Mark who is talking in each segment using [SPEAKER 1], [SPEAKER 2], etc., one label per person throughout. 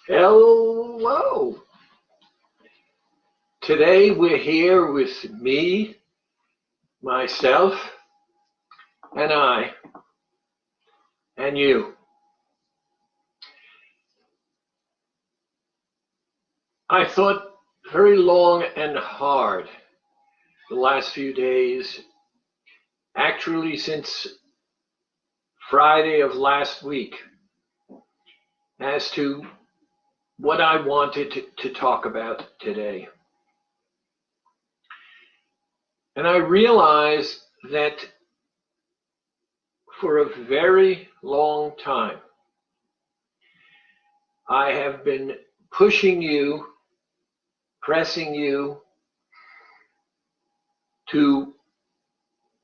[SPEAKER 1] Hello. Today we're here with me, myself, and I, and you. I thought very long and hard the last few days, actually since Friday of last week, as to what I wanted to talk about today. And I realized that for a very long time, I have been pushing you, pressing you to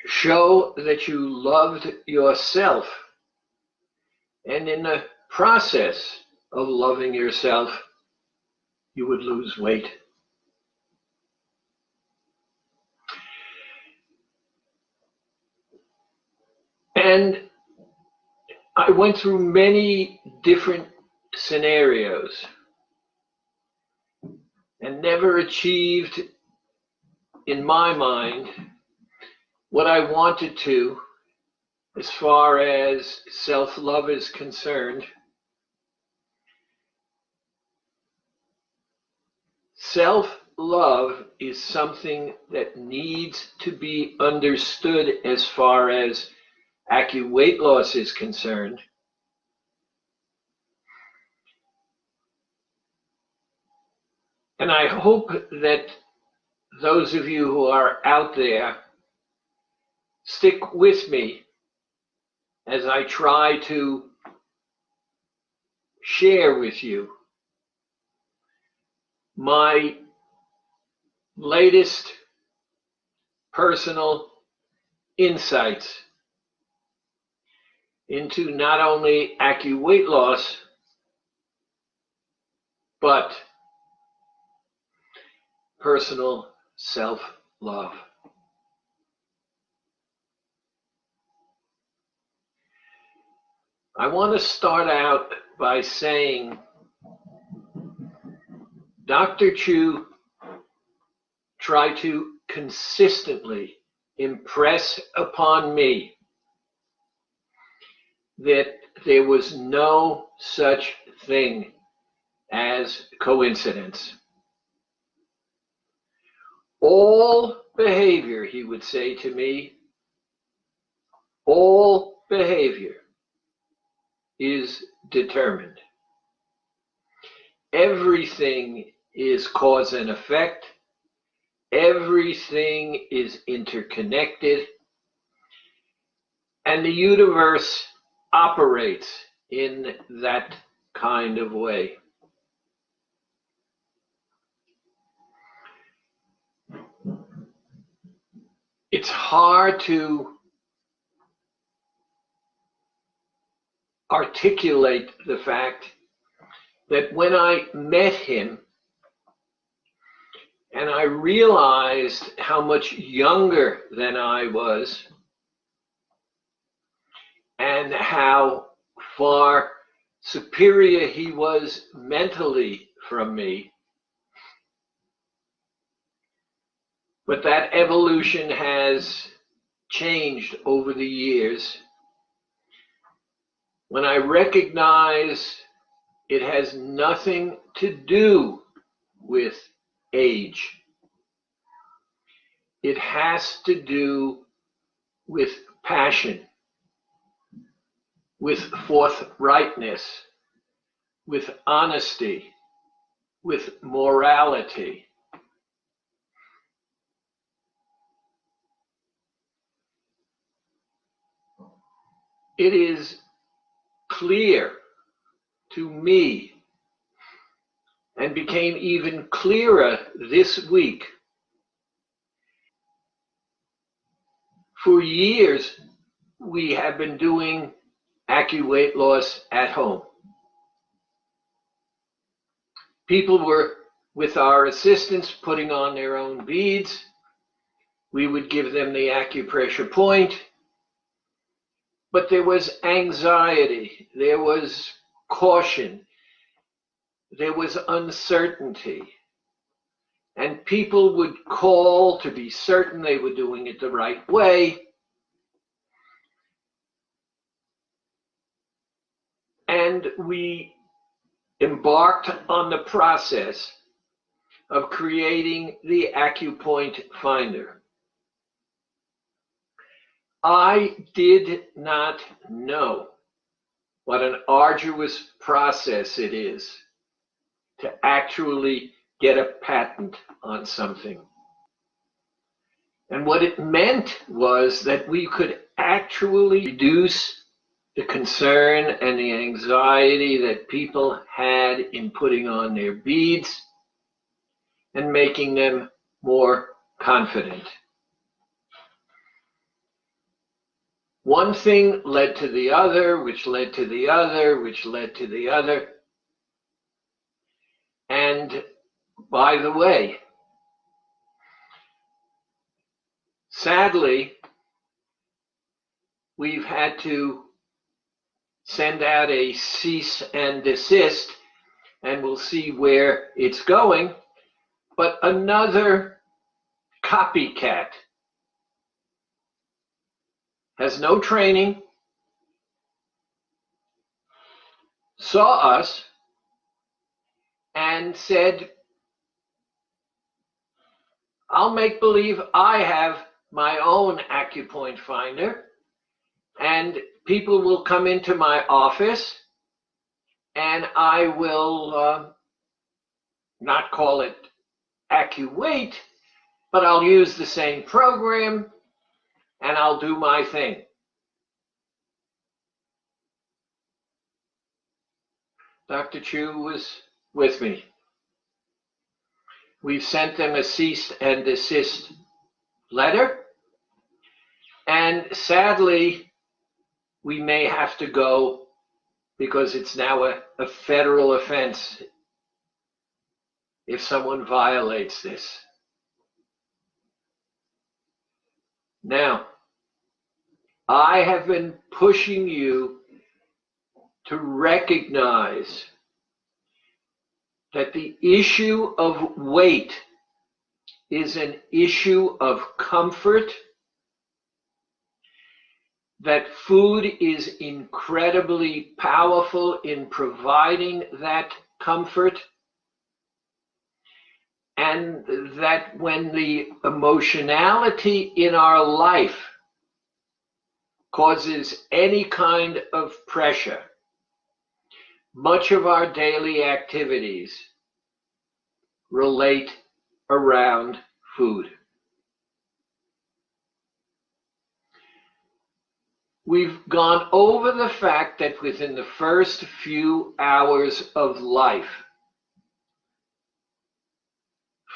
[SPEAKER 1] show that you loved yourself. And in the process of loving yourself, you would lose weight. And I went through many different scenarios and never achieved, in my mind, what I wanted to as far as self-love is concerned. Self-love is something that needs to be understood as far as weight loss is concerned. And I hope that those of you who are out there stick with me as I try to share with you my latest personal insights into not only weight loss, but personal self-love. I want to start out by saying Dr. Chu tried to consistently impress upon me that there was no such thing as coincidence. All behavior, he would say to me, all behavior is determined. Everything is cause and effect. Everything is interconnected. And the universe operates in that kind of way. It's hard to articulate the fact that when I met him and I realized how much younger than I was and how far superior he was mentally from me, but that evolution has changed over the years. When I recognize it has nothing to do with age, it has to do with passion, with forthrightness, with honesty, with morality. It is clear to me, and became even clearer this week. For years, we have been doing weight loss at home. People were, with our assistance, putting on their own beads. We would give them the acupressure point. But there was anxiety, there was caution, there was uncertainty, and people would call to be certain they were doing it the right way. And we embarked on the process of creating the AcuPoint Finder. I did not know what an arduous process it is to actually get a patent on something. And what it meant was that we could actually reduce the concern and the anxiety that people had in putting on their beads and making them more confident. One thing led to the other, which led to the other, which led to the other. And by the way, sadly, we've had to send out a cease and desist, and we'll see where it's going. But another copycat has no training, saw us, and said, I'll make believe I have my own AcuPoint Finder, and people will come into my office, and I will not call it AcuWeight, but I'll use the same program, and I'll do my thing. Dr. Chu was with me. We've sent them a cease and desist letter, and sadly, we may have to go because it's now a federal offense if someone violates this. Now, I have been pushing you to recognize that the issue of weight is an issue of comfort, that food is incredibly powerful in providing that comfort, and that when the emotionality in our life causes any kind of pressure, much of our daily activities relate around food. We've gone over the fact that within the first few hours of life,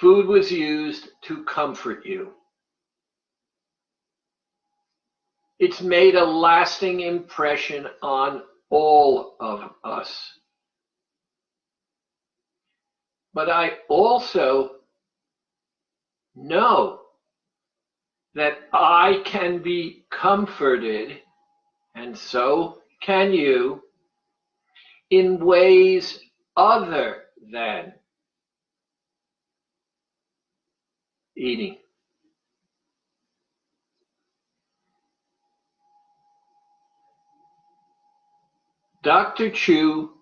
[SPEAKER 1] food was used to comfort you. It's made a lasting impression on all of us. But I also know that I can be comforted, and so can you, in ways other than eating. Dr. Chu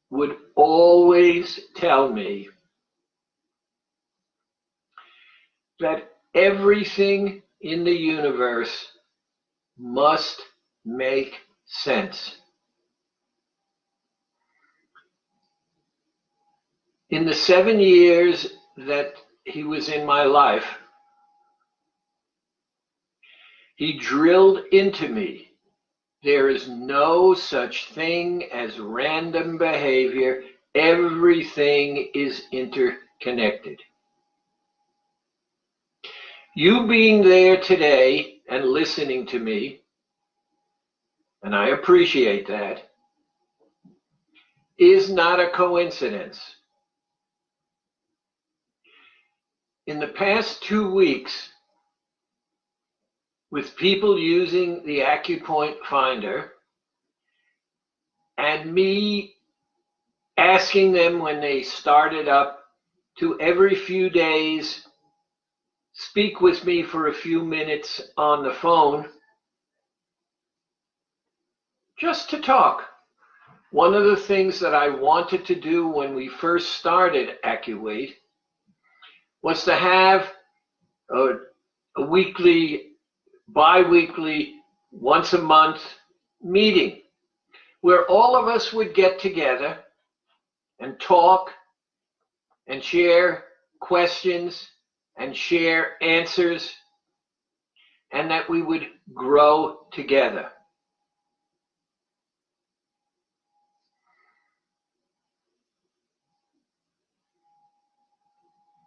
[SPEAKER 1] would always tell me that everything in the universe must make sense. In the 7 years that he was in my life, he drilled into me, there is no such thing as random behavior. Everything is interconnected. You being there today and listening to me, and I appreciate that, is not a coincidence. In the past 2 weeks, with people using the AcuPoint Finder, and me asking them when they started up to every few days speak with me for a few minutes on the phone, just to talk. One of the things that I wanted to do when we first started AccuWeight was to have a weekly, bi-weekly, once a month meeting where all of us would get together and talk and share questions and share answers, and that we would grow together.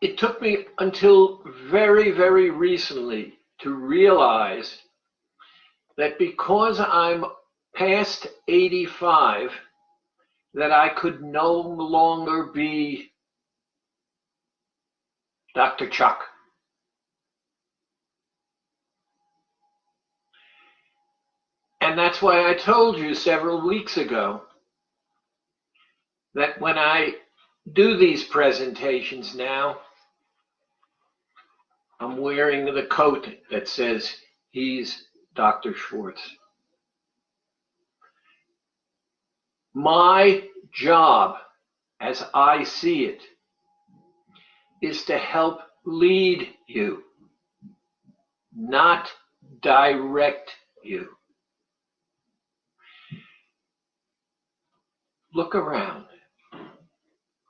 [SPEAKER 1] It took me until very, very recently to realize that because I'm past 85, that I could no longer be Dr. Chuck. And that's why I told you several weeks ago that when I do these presentations now, I'm wearing the coat that says he's Dr. Schwartz. My job, as I see it, is to help lead you, not direct you. Look around.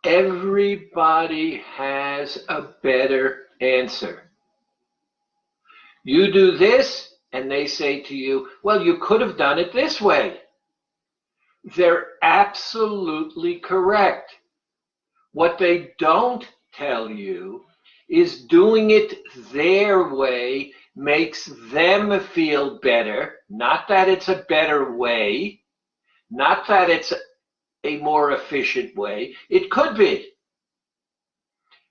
[SPEAKER 1] Everybody has a better answer. You do this, and they say to you, well, you could have done it this way. They're absolutely correct. What they don't tell you is doing it their way makes them feel better, not that it's a better way, not that it's a more efficient way. It could be.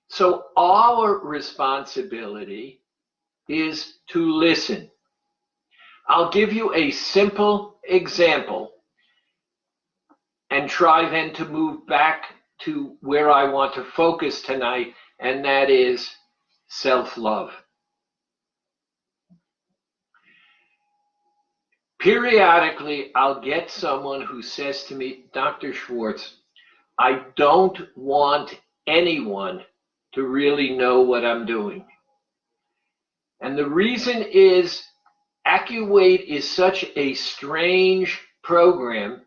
[SPEAKER 1] So our responsibility is to listen. I'll give you a simple example and try then to move back to where I want to focus tonight, and that is self-love. Periodically, I'll get someone who says to me, Dr. Schwartz, I don't want anyone to really know what I'm doing. And the reason is AccuWeight is such a strange program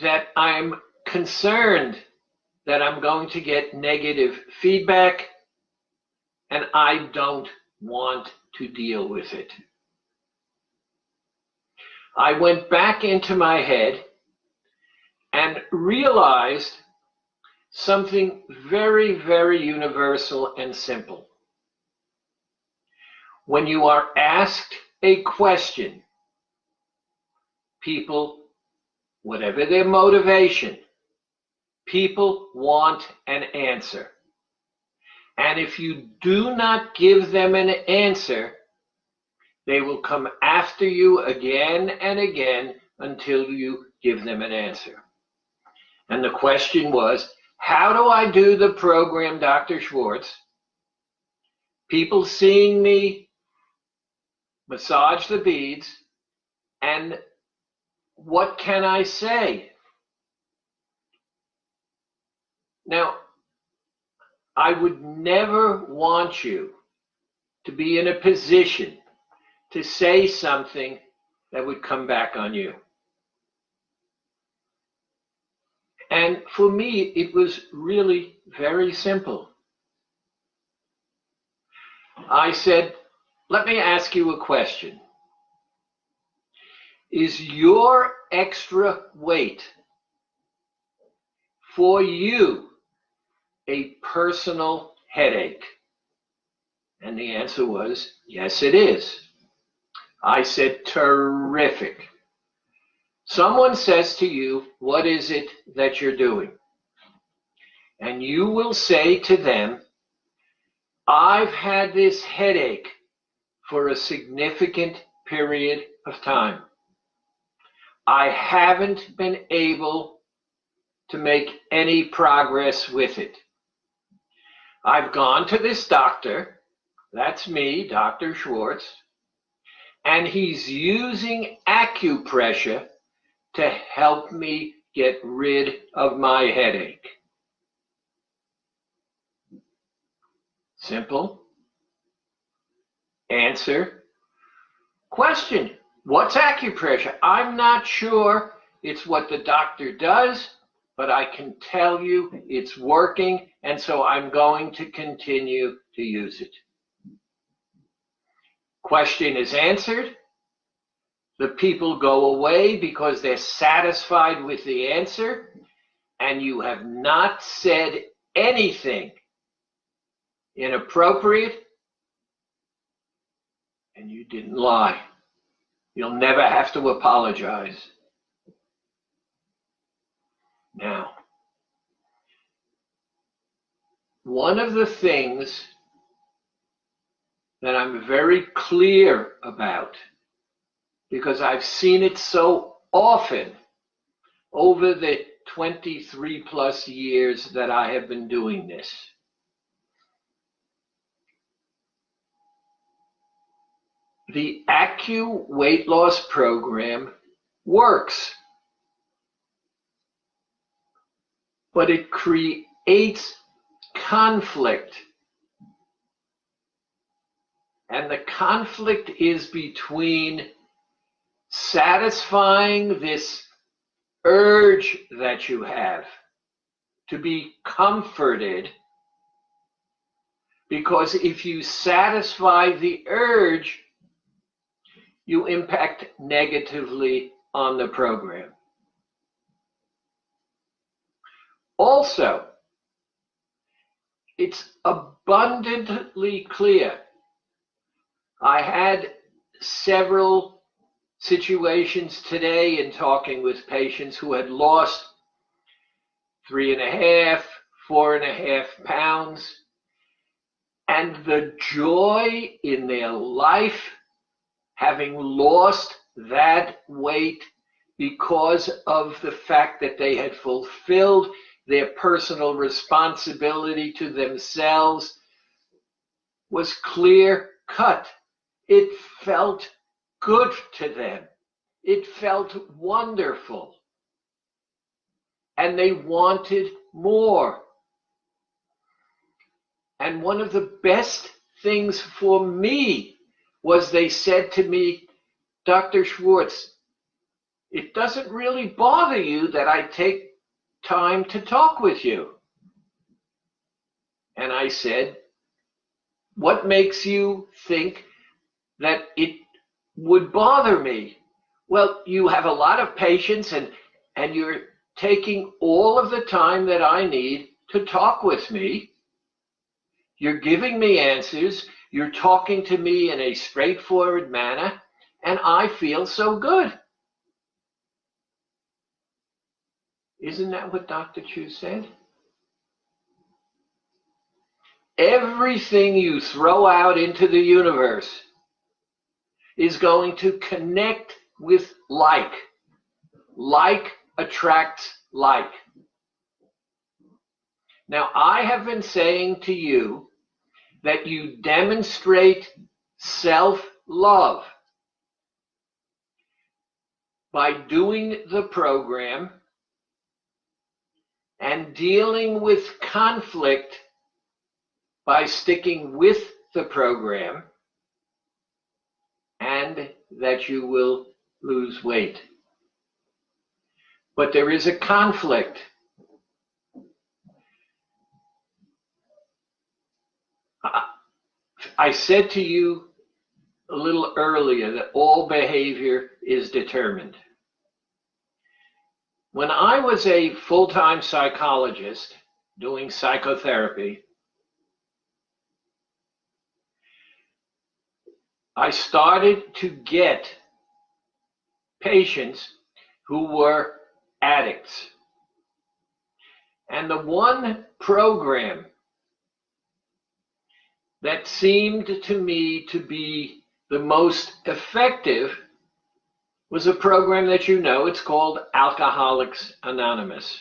[SPEAKER 1] that I'm concerned that I'm going to get negative feedback, and I don't want to deal with it. I went back into my head and realized something very, very universal and simple. When you are asked a question, people, whatever their motivation, people want an answer. And if you do not give them an answer, they will come after you again and again until you give them an answer. And the question was, how do I do the program, Dr. Schwartz? People seeing me massage the beads, and what can I say? Now, I would never want you to be in a position to say something that would come back on you. And for me, it was really very simple. I said, let me ask you a question. Is your extra weight for you a personal headache? And the answer was, yes, it is. I said, terrific. Someone says to you, what is it that you're doing? And you will say to them, I've had this headache for a significant period of time. I haven't been able to make any progress with it. I've gone to this doctor, that's me, Dr. Schwartz, and he's using acupressure to help me get rid of my headache. Simple. Answer. Question. What's acupressure? I'm not sure. It's what the doctor does, but I can tell you it's working, and so I'm going to continue to use it. Question is answered. The people go away because they're satisfied with the answer, and you have not said anything inappropriate, and you didn't lie. You'll never have to apologize. Now, one of the things that I'm very clear about, because I've seen it so often over the 23 plus years that I have been doing this. The Acu weight loss program works, but it creates conflict. And the conflict is between satisfying this urge that you have to be comforted, because if you satisfy the urge, you impact negatively on the program. Also, it's abundantly clear. I had several situations today in talking with patients who had lost 3.5, 4.5 pounds, and the joy in their life, having lost that weight because of the fact that they had fulfilled their personal responsibility to themselves, was clear cut. It felt good to them. It felt wonderful. And they wanted more. And one of the best things for me was they said to me, Dr. Schwartz, it doesn't really bother you that I take time to talk with you. And I said, what makes you think that it would bother me? Well, you have a lot of patience, and you're taking all of the time that I need to talk with me. You're giving me answers. You're talking to me in a straightforward manner, and I feel so good. Isn't that what Dr. Chu said? Everything you throw out into the universe is going to connect with like. Like attracts like. Now, I have been saying to you that you demonstrate self-love by doing the program and dealing with conflict by sticking with the program, and that you will lose weight. But there is a conflict. I said to you a little earlier that all behavior is determined. When I was a full-time psychologist doing psychotherapy, I started to get patients who were addicts. And the one program that seemed to me to be the most effective was a program that you know. It's called Alcoholics Anonymous.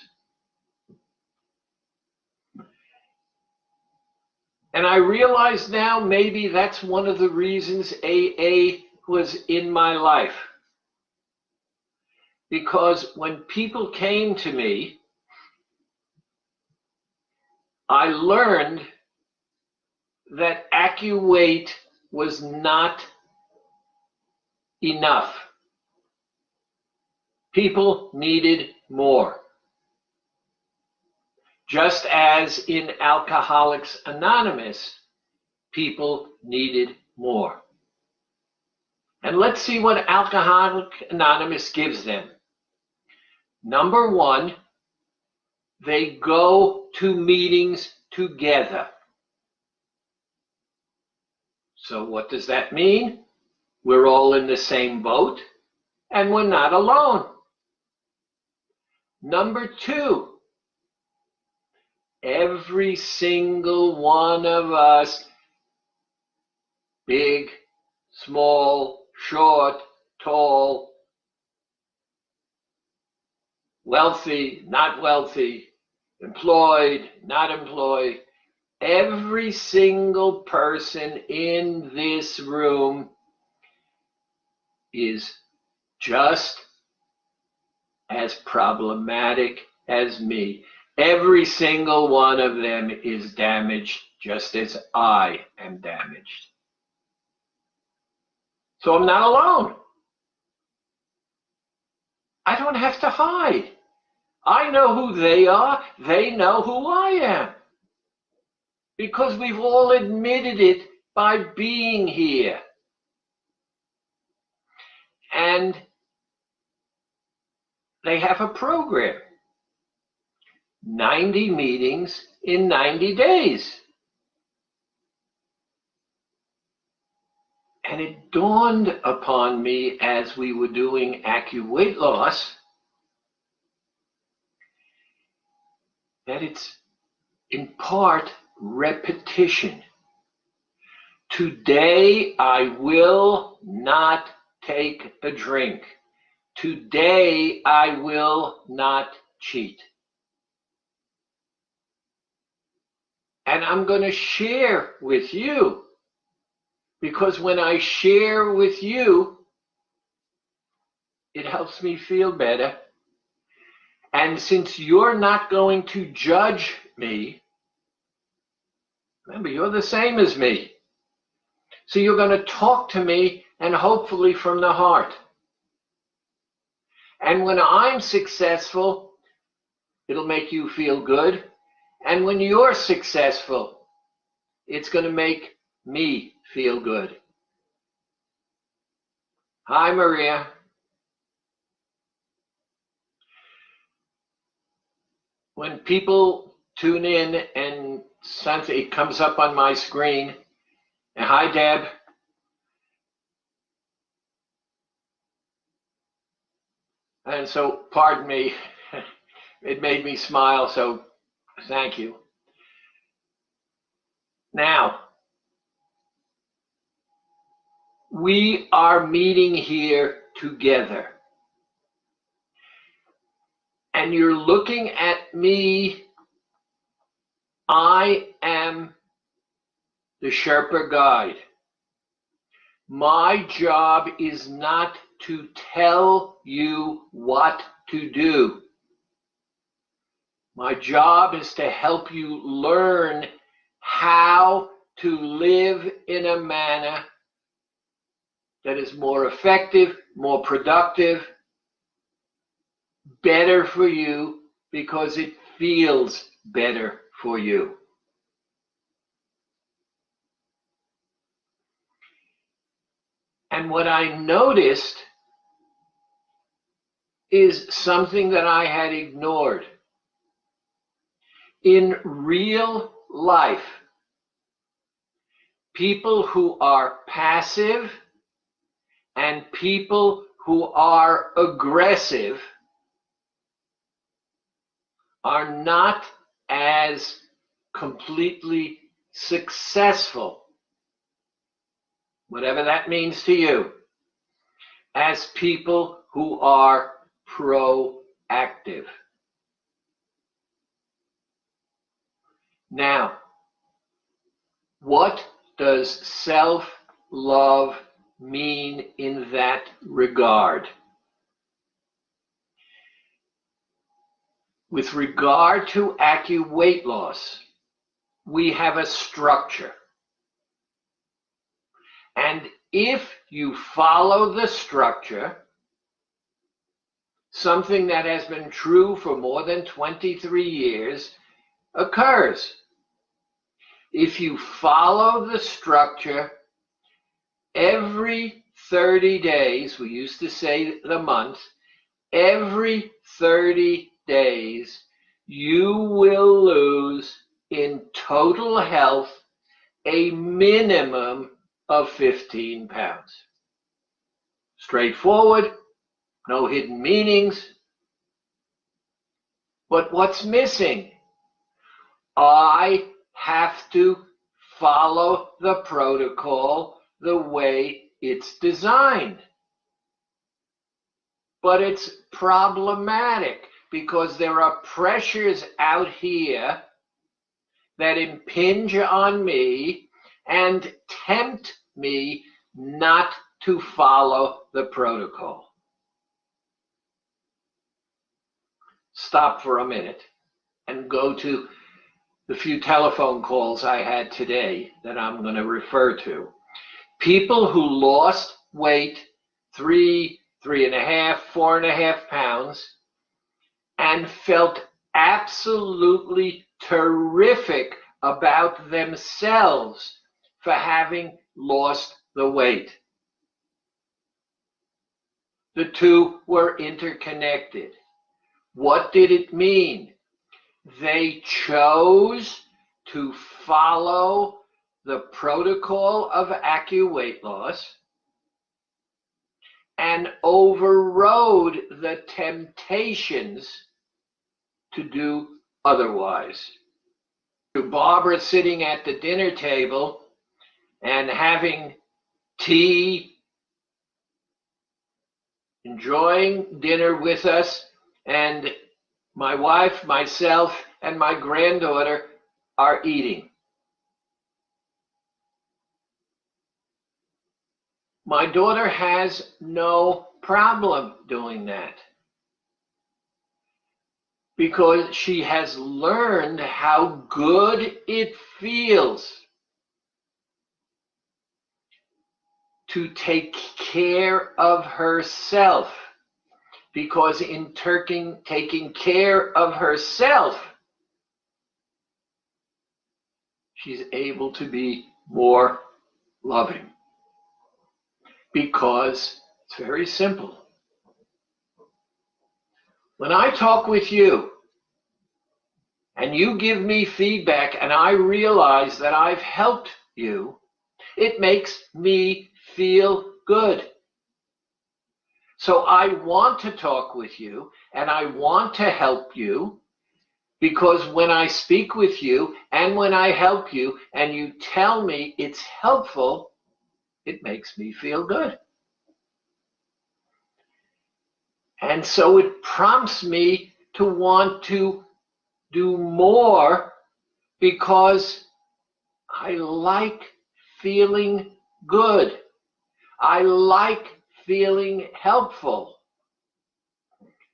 [SPEAKER 1] And I realize now maybe that's one of the reasons AA was in my life. Because when people came to me, I learned that AccuWeight was not enough. People needed more. Just as in Alcoholics Anonymous, people needed more. And let's see what Alcoholics Anonymous gives them. Number one, they go to meetings together. So what does that mean? We're all in the same boat and we're not alone. Number two, every single one of us, big, small, short, tall, wealthy, not wealthy, employed, not employed, every single person in this room is just as problematic as me. Every single one of them is damaged just as I am damaged. So I'm not alone. I don't have to hide. I know who they are. They know who I am. Because we've all admitted it by being here. And they have a program. 90 meetings in 90 days. And it dawned upon me as we were doing AccuWeight Loss that it's in part repetition. Today I will not take a drink. Today I will not cheat. And I'm going to share with you, because when I share with you, it helps me feel better. And since you're not going to judge me, remember, you're the same as me. So you're going to talk to me, and hopefully from the heart. And when I'm successful, it'll make you feel good. And when you're successful, it's going to make me feel good. Hi, Maria. When people tune in and something, it comes up on my screen. And hi, Deb. And so, pardon me, it made me smile, so thank you. Now, we are meeting here together. And you're looking at me. I am the Sherpa guide. My job is not to tell you what to do. My job is to help you learn how to live in a manner that is more effective, more productive, better for you, because it feels better for you. And what I noticed is something that I had ignored. In real life, people who are passive and people who are aggressive are not as completely successful, whatever that means to you, as people who are proactive. Now, What does self-love mean in that regard? With regard to weight loss, we have a structure. And if you follow the structure, something that has been true for more than 23 years occurs. If you follow the structure, every 30 days, we used to say the month, every 30 days, you will lose in total health a minimum of 15 pounds. Straightforward, no hidden meanings. But what's missing? I have to follow the protocol the way it's designed. But it's problematic because there are pressures out here that impinge on me and tempt me not to follow the protocol. Stop for a minute and go to the few telephone calls I had today that I'm going to refer to. People who lost weight 3.5, 4.5 pounds and felt absolutely terrific about themselves for having lost the weight. The two were interconnected. What did it mean? They chose to follow the protocol of weight loss and overrode the temptations to do otherwise. To Barbara sitting at the dinner table and having tea, enjoying dinner with us, and my wife, myself, and my granddaughter are eating. My daughter has no problem doing that because she has learned how good it feels to take care of herself. Because in taking care of herself, she's able to be more loving. Because it's very simple. When I talk with you and you give me feedback and I realize that I've helped you, it makes me feel good. So I want to talk with you and I want to help you because when I speak with you and when I help you and you tell me it's helpful, it makes me feel good. And so it prompts me to want to do more because I like feeling good. I like feeling helpful.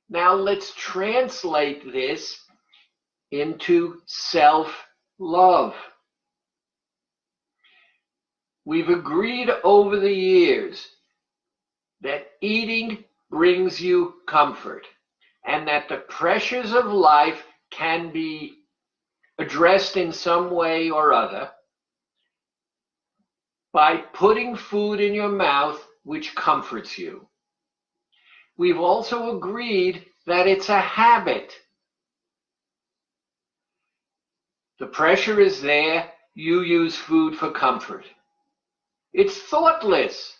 [SPEAKER 1] Now let's translate this into self-love. We've agreed over the years that eating brings you comfort and that the pressures of life can be addressed in some way or other by putting food in your mouth which comforts you. We've also agreed that it's a habit. The pressure is there, you use food for comfort. It's thoughtless.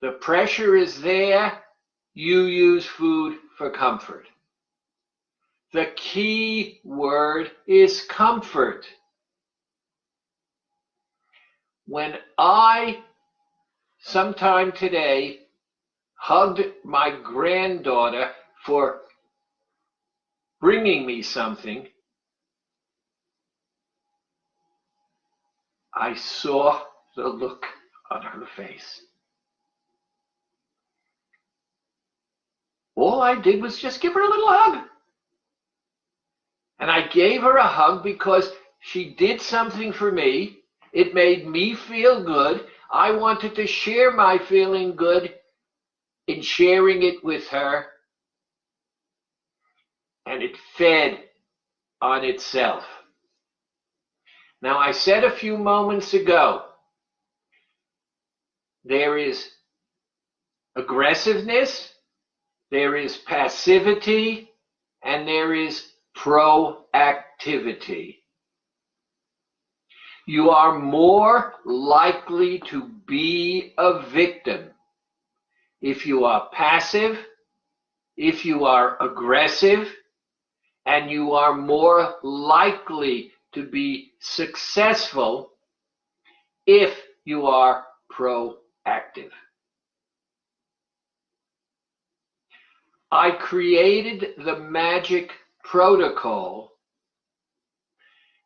[SPEAKER 1] The pressure is there, you use food for comfort. The key word is comfort. When I, sometime today, hugged my granddaughter for bringing me something, I saw the look on her face. All I did was just give her a little hug. And I gave her a hug because she did something for me. It made me feel good. I wanted to share my feeling good in sharing it with her. And it fed on itself. Now, I said a few moments ago, there is aggressiveness, there is passivity, and there is proactivity. You are more likely to be a victim if you are passive, if you are aggressive, and you are more likely to be successful if you are proactive. I created the magic protocol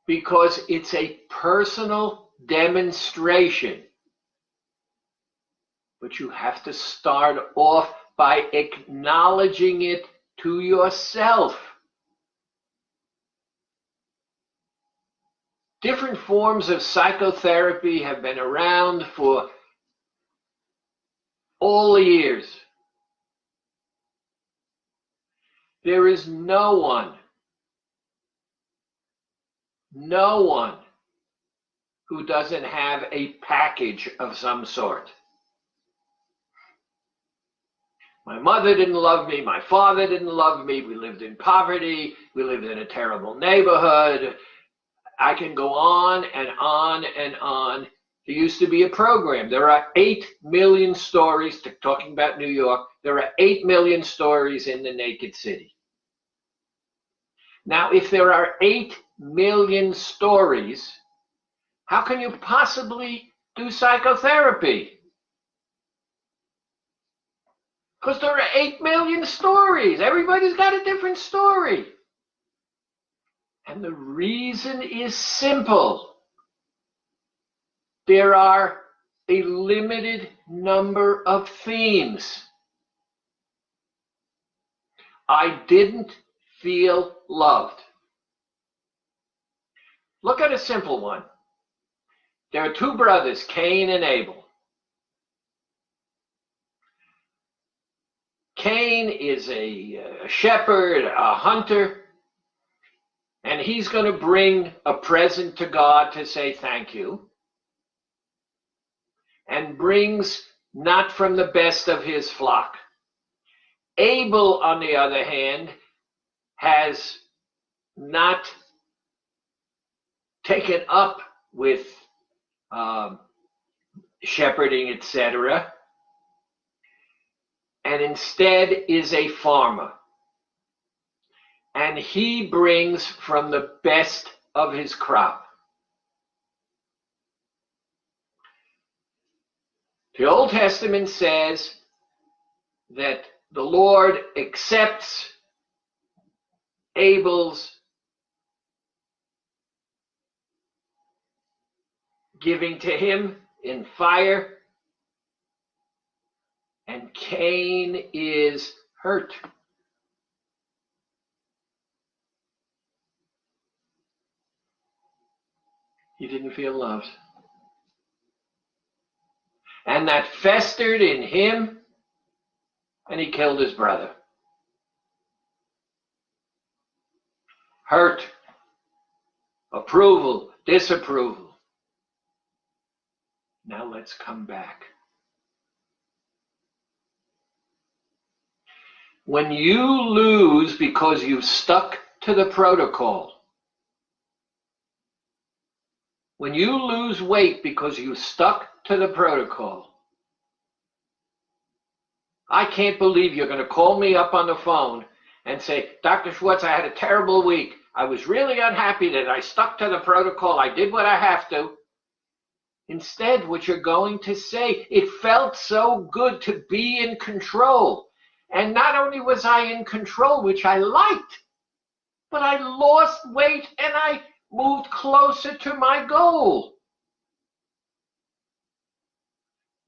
[SPEAKER 1] because it's a personal demonstration. But you have to start off by acknowledging it to yourself. Different forms of psychotherapy have been around for all the years. There is no one who doesn't have a package of some sort. My mother didn't love me. My father didn't love me. We lived in poverty. We lived in a terrible neighborhood. I can go on and on and on. There used to be a program. There are 8 million stories, talking about New York, there are 8 million stories in the Naked City. Now, if there are 8 million stories, how can you possibly do psychotherapy? Because there are 8 million stories. Everybody's got a different story. And the reason is simple. There are a limited number of themes. I didn't feel loved. Look at a simple one. There are 2 brothers, Cain and Abel. Cain is a shepherd, a hunter, and he's going to bring a present to God to say thank you, and brings not from the best of his flock. Abel, on the other hand, has not taken up with shepherding, etc., and instead is a farmer. And he brings from the best of his crop. The Old Testament says that the Lord accepts Abel's giving to him in fire, and Cain is hurt. He didn't feel loved. And that festered in him, and he killed his brother. Hurt, approval, disapproval. Now let's come back. When you lose because you've stuck to the protocol, when you lose weight because you stuck to the protocol, I can't believe you're going to call me up on the phone and say, Dr. Schwartz, I had a terrible week. I was really unhappy that I stuck to the protocol. I did what I have to. Instead, what you're going to say, it felt so good to be in control. And not only was I in control, which I liked, but I lost weight and I moved closer to my goal.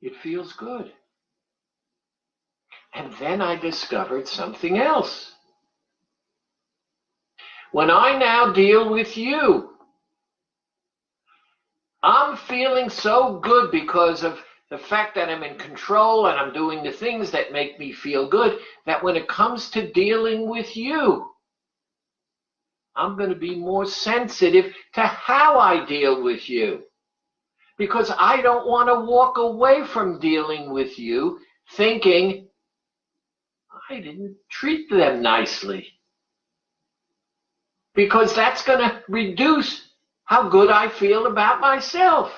[SPEAKER 1] It feels good. And then I discovered something else. When I now deal with you, I'm feeling so good because of the fact that I'm in control and I'm doing the things that make me feel good, that when it comes to dealing with you, I'm going to be more sensitive to how I deal with you. Because I don't want to walk away from dealing with you thinking, I didn't treat them nicely. Because that's going to reduce how good I feel about myself.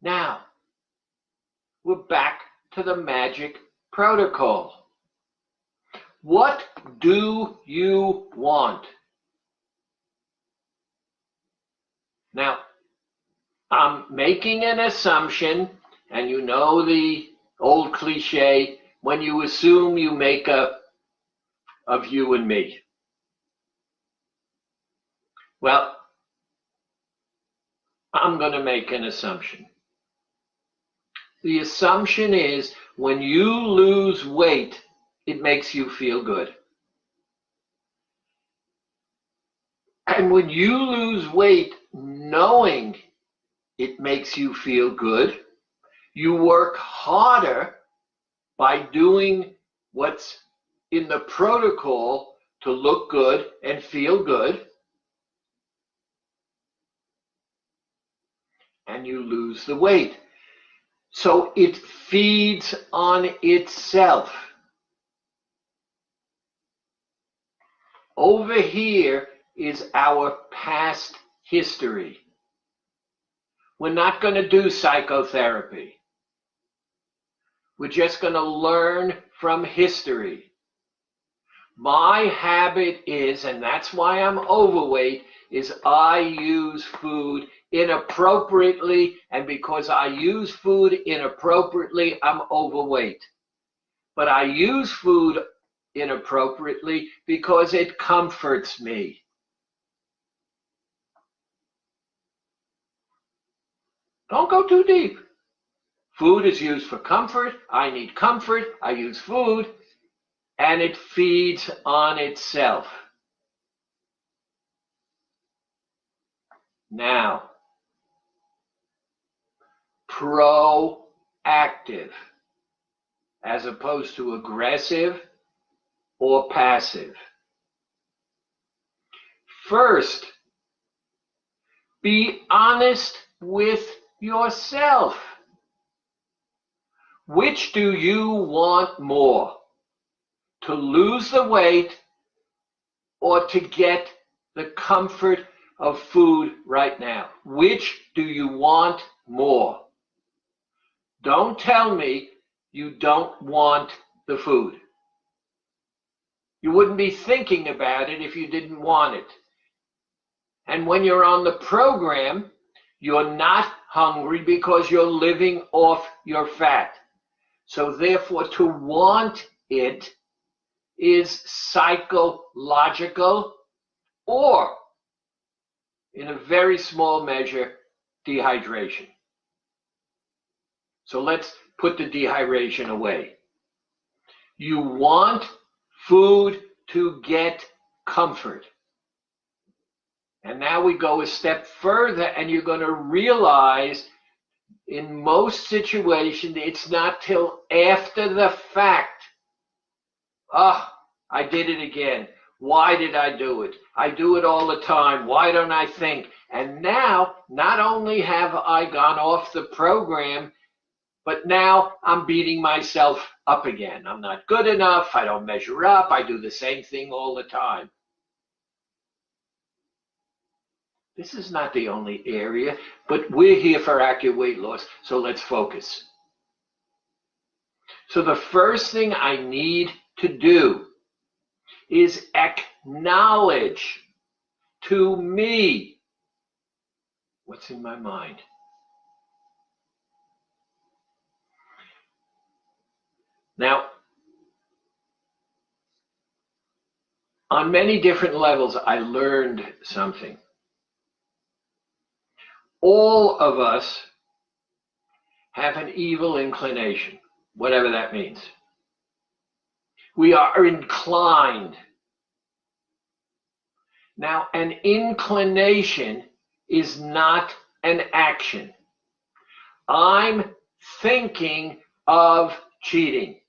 [SPEAKER 1] Now, we're back to the magic protocol. What do you want? Now, I'm making an assumption, and you know the old cliche, when you assume you make of you and me. Well, I'm going to make an assumption. The assumption is when you lose weight, it makes you feel good. And when you lose weight knowing it makes you feel good, you work harder by doing what's in the protocol to look good and feel good, and you lose the weight. So it feeds on itself. Over here is our past history. We're not going to do psychotherapy. We're just going to learn from history. My habit is, and that's why I'm overweight, is I use food inappropriately, and because I use food inappropriately, I'm overweight. But I use food inappropriately because it comforts me. Don't go too deep. Food is used for comfort. I need comfort. I use food, and it feeds on itself. Now, proactive as opposed to aggressive or passive. First, be honest with yourself. Which do you want more? To lose the weight or to get the comfort of food right now? Which do you want more? Don't tell me you don't want the food. You wouldn't be thinking about it if you didn't want it. And when you're on the program, you're not hungry because you're living off your fat. So therefore, to want it is psychological or, in a very small measure, dehydration. So let's put the dehydration away. You want food to get comfort. And now we go a step further, and you're going to realize in most situations, it's not till after the fact. Oh, I did it again. Why did I do it? I do it all the time. Why don't I think? And now, not only have I gone off the program, but now I'm beating myself up again. I'm not good enough. I don't measure up. I do the same thing all the time. This is not the only area, but we're here for accurate weight loss, so let's focus. So the first thing I need to do is acknowledge to me what's in my mind. Now, on many different levels, I learned something. All of us have an evil inclination, whatever that means. We are inclined. Now, an inclination is not an action. I'm thinking of cheating.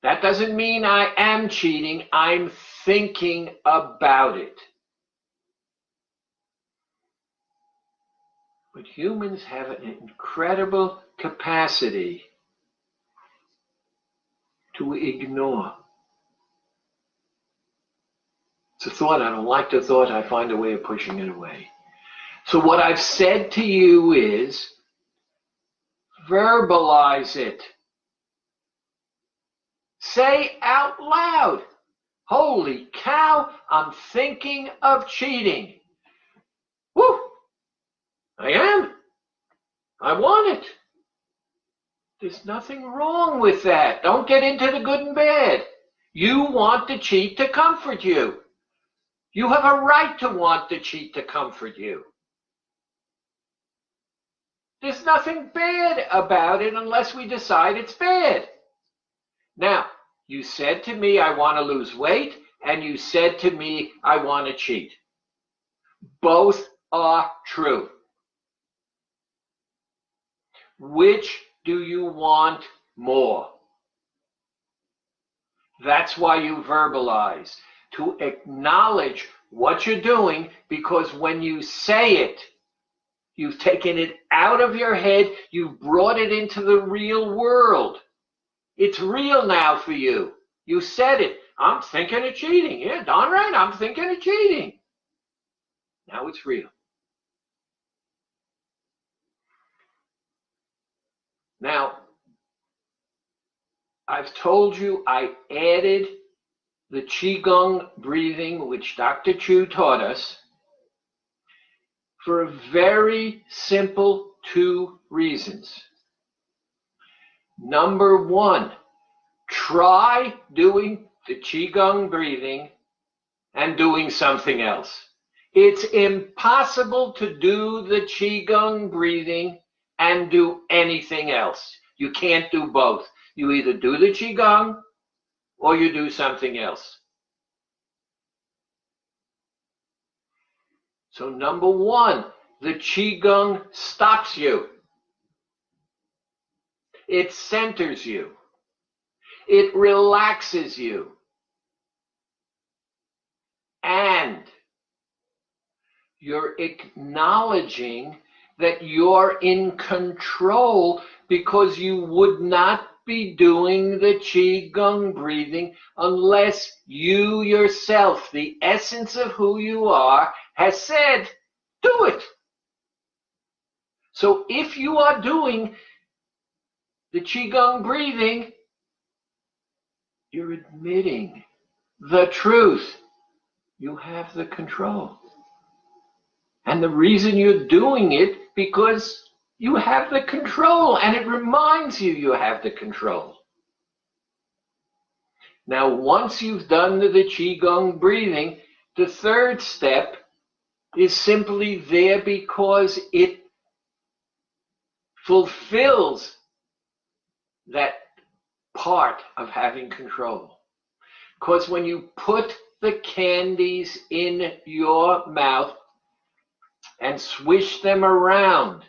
[SPEAKER 1] That doesn't mean I am cheating. I'm thinking about it. But humans have an incredible capacity to ignore. It's a thought. I don't like the thought. I find a way of pushing it away. So what I've said to you is, verbalize it. Say out loud, holy cow, I'm thinking of cheating. Woo! I am. I want it. There's nothing wrong with that. Don't get into the good and bad. You want the cheat to comfort you. You have a right to want the cheat to comfort you. There's nothing bad about it unless we decide it's bad. Now, you said to me, I want to lose weight, and you said to me, I want to cheat. Both are true. Which do you want more? That's why you verbalize, to acknowledge what you're doing, because when you say it, you've taken it out of your head, you've brought it into the real world. It's real now for you. You said it. I'm thinking of cheating. Yeah, darn right, I'm thinking of cheating. Now it's real. Now, I've told you I added the Qigong breathing, which Dr. Chu taught us, for a very simple 2 reasons. Number 1, try doing the Qigong breathing and doing something else. It's impossible to do the Qigong breathing and do anything else. You can't do both. You either do the Qigong or you do something else. So number 1, the Qigong stops you. It centers you. It relaxes you. And you're acknowledging that you're in control, because you would not be doing the Qigong breathing unless you yourself, the essence of who you are, has said, do it. So if you are doing the Qigong breathing, you're admitting the truth. You have the control. And the reason you're doing it, because you have the control, and it reminds you you have the control. Now, once you've done the Qigong breathing, the 3rd step is simply there because it fulfills that part of having control. Because when you put the candies in your mouth and swish them around,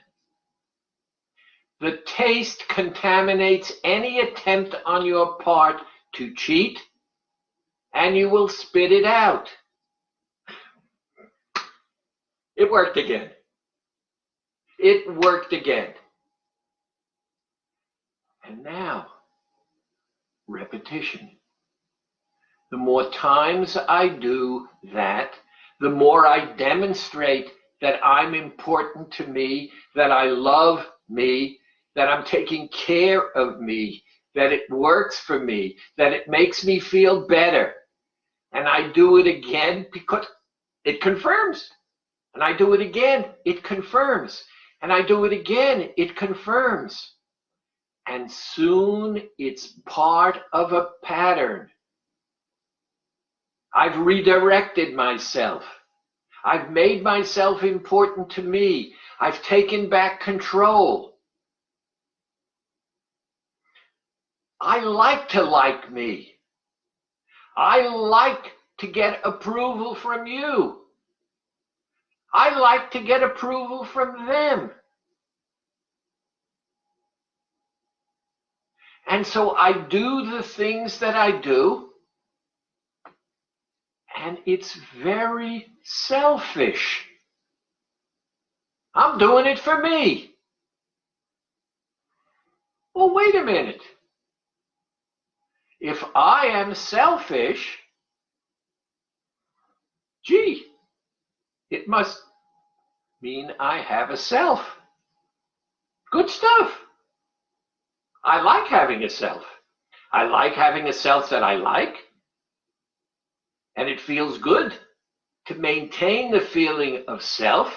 [SPEAKER 1] the taste contaminates any attempt on your part to cheat, and you will spit it out. It worked again. It worked again. And now, repetition. The more times I do that, the more I demonstrate that I'm important to me, that I love me, that I'm taking care of me, that it works for me, that it makes me feel better. And I do it again because it confirms. And I do it again, it confirms. And I do it again, it confirms. And soon it's part of a pattern. I've redirected myself. I've made myself important to me. I've taken back control. I like me. I like to get approval from you. I like to get approval from them. And so I do the things that I do, and it's very selfish. I'm doing it for me. Well, wait a minute. If I am selfish, gee, it must mean I have a self. Good stuff. I like having a self. I like having a self that I like. And it feels good to maintain the feeling of self.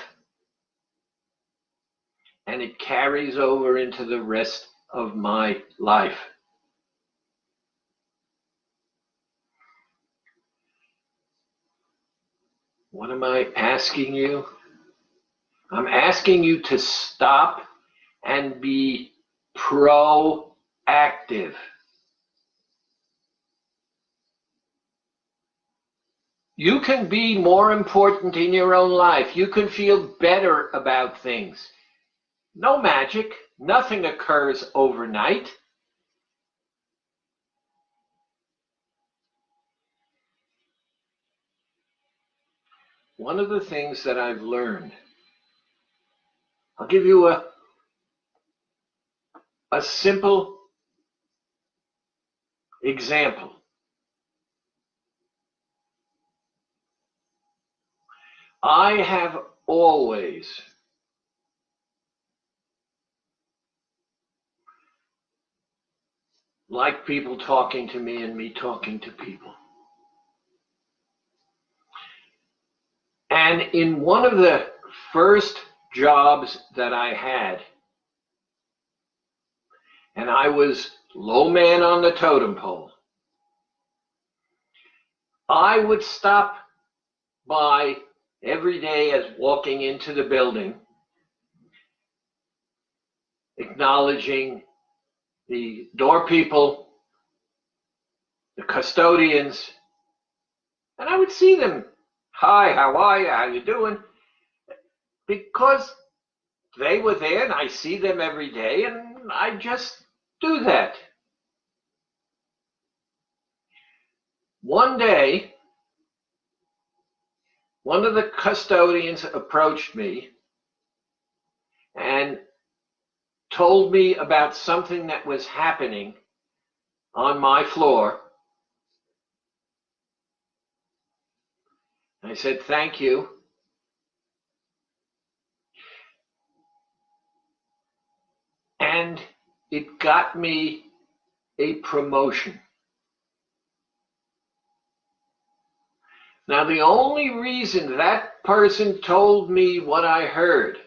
[SPEAKER 1] And it carries over into the rest of my life. What am I asking you? I'm asking you to stop and be proactive. You can be more important in your own life. You can feel better about things. No magic. Nothing occurs overnight. One of the things that I've learned, I'll give you a simple example. I have always liked people talking to me and me talking to people. And in one of the first jobs that I had, and I was low man on the totem pole, I would stop by every day as walking into the building, acknowledging the door people, the custodians, and I would see them. Hi, how are you? How you doing? Because they were there and I see them every day and I just do that. One day, one of the custodians approached me and told me about something that was happening on my floor. I said, thank you. And it got me a promotion. Now, the only reason that person told me what I heard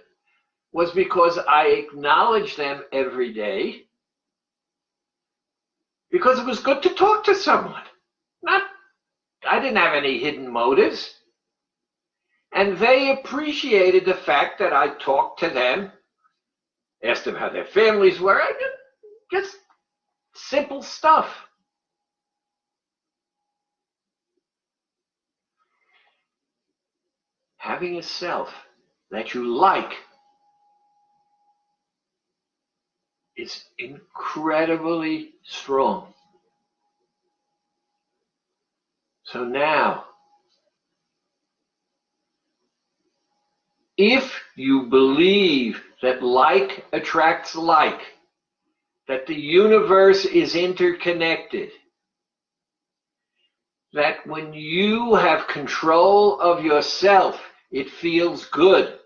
[SPEAKER 1] was because I acknowledged them every day, because it was good to talk to someone. I didn't have any hidden motives. And they appreciated the fact that I talked to them, asked them how their families were, just simple stuff. Having a self that you like is incredibly strong. So now, if you believe that like attracts like, that the universe is interconnected, that when you have control of yourself, it feels good.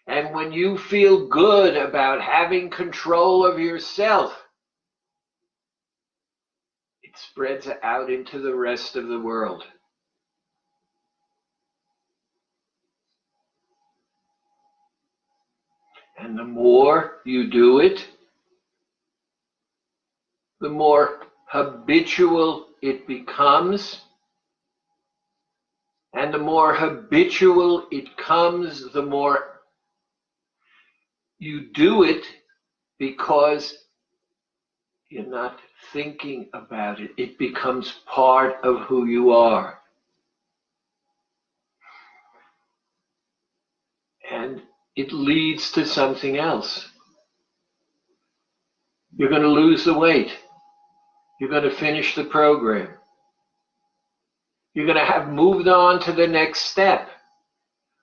[SPEAKER 1] And when you feel good about having control of yourself, it spreads out into the rest of the world. And the more you do it, the more habitual it becomes. And the more habitual it comes, the more you do it, because You're not thinking about it. It becomes part of who you are. And it leads to something else. You're going to lose the weight. You're going to finish the program. You're going to have moved on to the next step,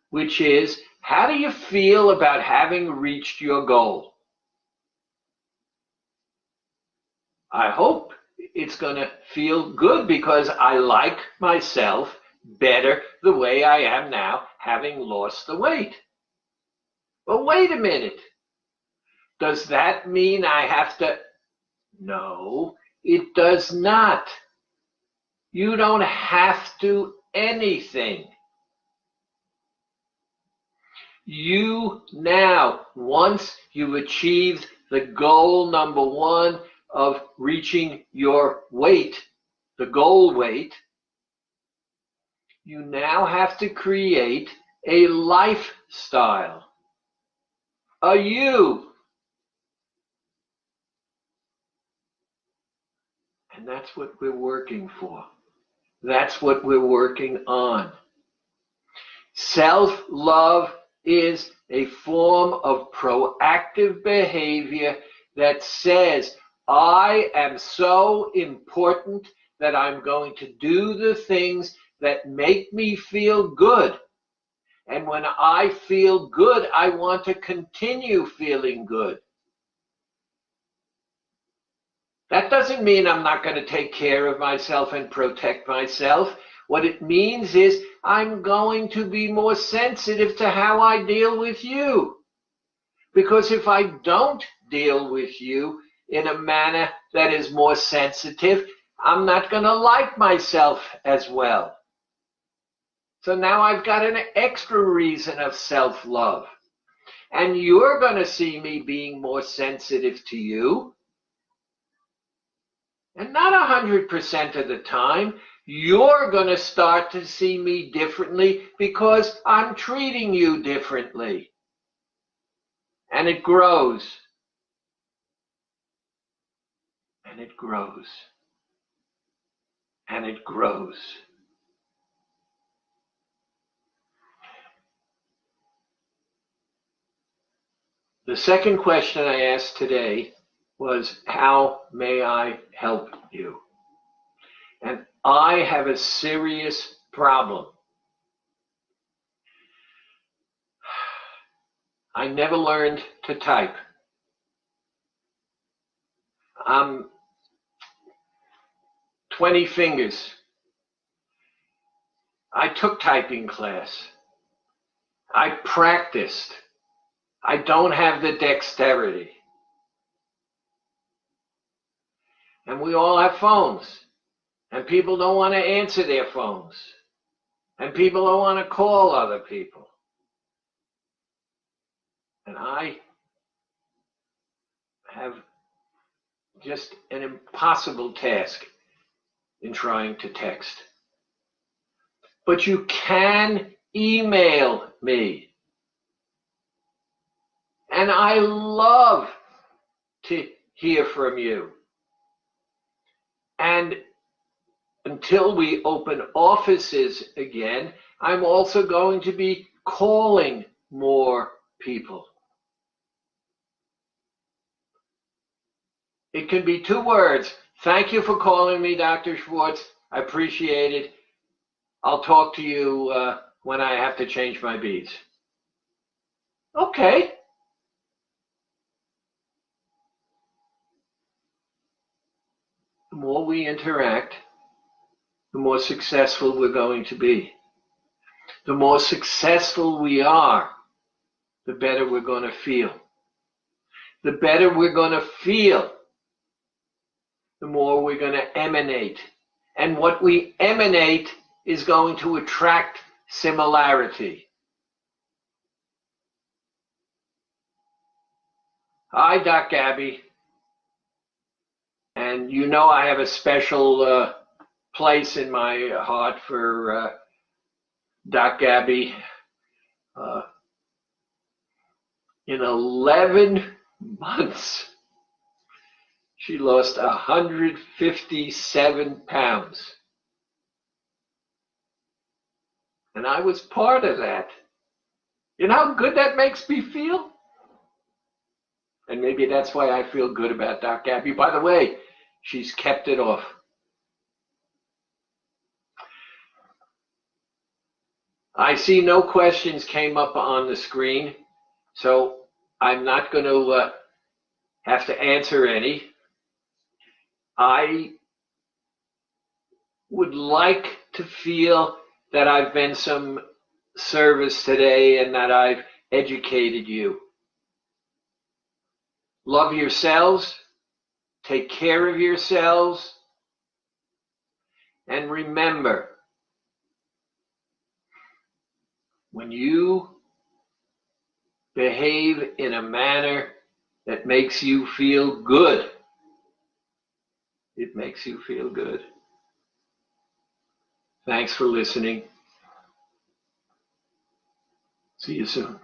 [SPEAKER 1] which is, how do you feel about having reached your goal? I hope it's going to feel good because I like myself better the way I am now, having lost the weight. But wait a minute. Does that mean I have to? No, it does not. You don't have to anything. You now, once you've achieved the goal number one of reaching your weight, the goal weight, you now have to create a lifestyle, a you. And that's what we're working for. That's what we're working on. Self-love is a form of proactive behavior that says, I am so important that I'm going to do the things that make me feel good. And when I feel good, I want to continue feeling good. That doesn't mean I'm not going to take care of myself and protect myself. What it means is I'm going to be more sensitive to how I deal with you. Because if I don't deal with you in a manner that is more sensitive, I'm not going to like myself as well. So now I've got an extra reason of self-love. And you're going to see me being more sensitive to you. And not 100% of the time, you're going to start to see me differently because I'm treating you differently. And it grows. And it grows. And it grows. The second question I asked today was, how may I help you? And I have a serious problem. I never learned to type. I'm 20 fingers. I took typing class. I practiced. I don't have the dexterity. And we all have phones. And people don't want to answer their phones. And people don't want to call other people. And I have just an impossible task in trying to text. But you can email me. And I love to hear from you. And until we open offices again, I'm also going to be calling more people. It can be 2 words. Thank you for calling me, Dr. Schwartz. I appreciate it. I'll talk to you when I have to change my beads. Okay. The more we interact, the more successful we're going to be. The more successful we are, the better we're going to feel. The better we're going to feel, the more we're going to emanate. And what we emanate is going to attract similarity. Hi, Doc Gabby. And you know I have a special place in my heart for Doc Gabby. In 11 months, She lost 157 pounds. And I was part of that. You know how good that makes me feel? And maybe that's why I feel good about Doc Abby. By the way, she's kept it off. I see no questions came up on the screen, so I'm not going to have to answer any. I would like to feel that I've been some service today and that I've educated you. Love yourselves, take care of yourselves, and remember, when you behave in a manner that makes you feel good, it makes you feel good. Thanks for listening. See you soon.